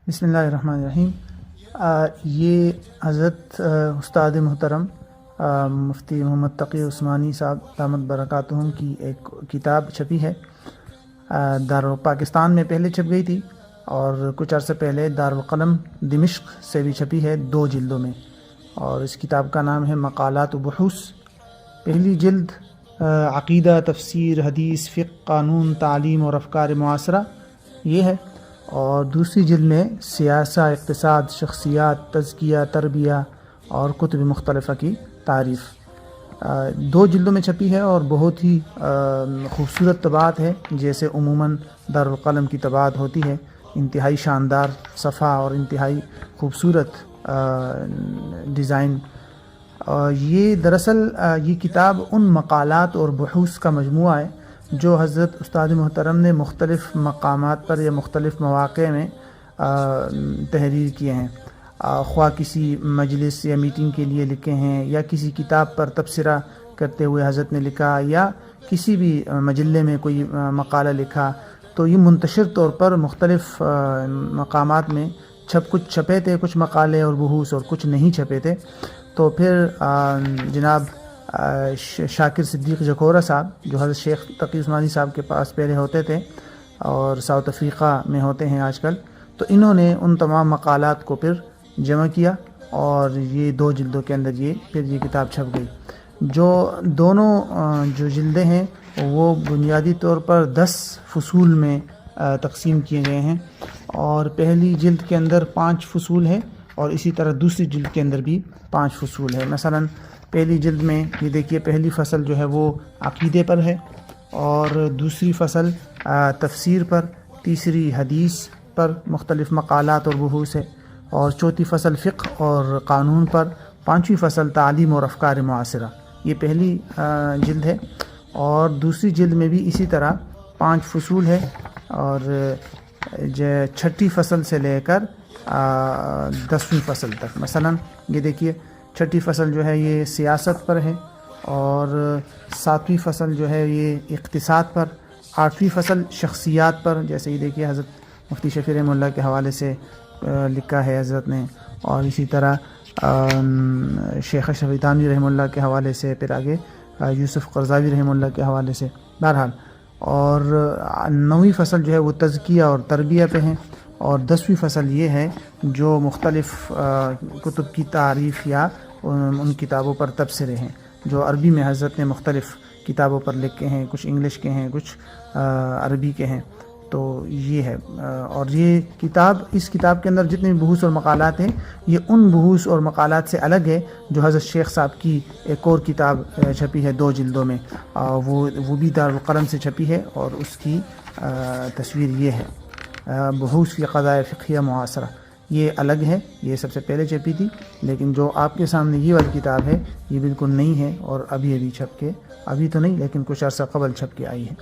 بسم اللہ الرحمن الرحیم۔ یہ حضرت استاد محترم مفتی محمد تقی عثمانی صاحب دامت برکاتہم کی ایک کتاب چھپی ہے۔ پاکستان میں پہلے چھپ گئی تھی اور کچھ عرصے پہلے دارالقلم دمشق سے بھی چھپی ہے 2 جلدوں میں، اور اس کتاب کا نام ہے مقالات و بحوث۔ پہلی جلد عقیدہ، تفسیر، حدیث، فقہ، قانون، تعلیم اور افکار معاصرہ یہ ہے، اور دوسری جلد میں سیاست، اقتصاد، شخصیات، تزکیہ، تربیہ اور کتب مختلفہ کی تعریف 2 جلدوں میں چھپی ہے، اور بہت ہی خوبصورت طباعت ہے، جیسے عموماً دارالقلم کی طباعت ہوتی ہے، انتہائی شاندار صفحہ اور انتہائی خوبصورت ڈیزائن۔ یہ دراصل یہ کتاب ان مقالات اور بحوث کا مجموعہ ہے جو حضرت استاد محترم نے مختلف مقامات پر یا مختلف مواقع میں تحریر کیے ہیں، خواہ کسی مجلس یا میٹنگ کے لیے لکھے ہیں، یا کسی کتاب پر تبصرہ کرتے ہوئے حضرت نے لکھا، یا کسی بھی مجلے میں کوئی مقالہ لکھا، تو یہ منتشر طور پر مختلف مقامات میں کچھ چھپے تھے، کچھ مقالے اور بحوث، اور کچھ نہیں چھپے تھے۔ تو پھر جناب شاکر صدیق جکورہ صاحب، جو حضرت شیخ تقی عثمانی صاحب کے پاس پہلے ہوتے تھے اور ساؤتھ افریقہ میں ہوتے ہیں آج کل، تو انہوں نے ان تمام مقالات کو پھر جمع کیا، اور یہ 2 جلدوں کے اندر یہ کتاب چھپ گئی۔ جو دونوں جو جلدیں ہیں وہ بنیادی طور پر 10 فصول میں تقسیم کیے گئے ہیں، اور پہلی جلد کے اندر 5 فصول ہے، اور اسی طرح دوسری جلد کے اندر بھی 5 فصول ہے۔ مثلاً پہلی جلد میں یہ دیکھیے، پہلی فصل جو ہے وہ عقیدے پر ہے، اور دوسری فصل تفسیر پر، تیسری حدیث پر مختلف مقالات اور بحوث ہے، اور چوتھی فصل فقہ اور قانون پر، 5ویں فصل تعلیم اور افکار معاصرہ۔ یہ پہلی جلد ہے، اور دوسری جلد میں بھی اسی طرح 5 فصول ہے، اور 6ٹھی فصل سے لے کر 10ویں فصل تک۔ مثلاً یہ دیکھیے، 6ٹھی فصل جو ہے یہ سیاست پر ہے، اور 7ویں فصل جو ہے یہ اقتصاد پر، 8ویں فصل شخصیات پر، جیسے یہ دیکھیے حضرت مفتی شفیع رحمہ اللہ کے حوالے سے لکھا ہے حضرت نے، اور اسی طرح شیخ اشرف تھانوی رحمہ اللہ کے حوالے سے، پھر آگے یوسف قرضاوی رحمہ اللہ کے حوالے سے، بہرحال۔ اور 9ویں فصل جو ہے وہ تزکیہ اور تربیہ پہ ہیں، اور 10ویں فصل یہ ہے جو مختلف کتب کی تعریف یا ان کتابوں پر تبصرے ہیں جو عربی میں حضرت نے مختلف کتابوں پر لکھے ہیں، کچھ انگلش کے ہیں، کچھ عربی کے ہیں۔ تو یہ ہے، اور یہ کتاب، اس کتاب کے اندر جتنے بحوث اور مقالات ہیں، یہ ان بحوث اور مقالات سے الگ ہے جو حضرت شیخ صاحب کی ایک اور کتاب چھپی ہے 2 جلدوں میں، وہ بھی دارالقلم سے چھپی ہے، اور اس کی تصویر یہ ہے، بحوث فی قضاء فقہیہ معاصرہ۔ یہ الگ ہے، یہ سب سے پہلے چھپی تھی، لیکن جو آپ کے سامنے یہ والی کتاب ہے یہ بالکل نئی ہے، اور ابھی چھپ کے، ابھی تو نہیں لیکن کچھ عرصہ قبل چھپ کے آئی ہے۔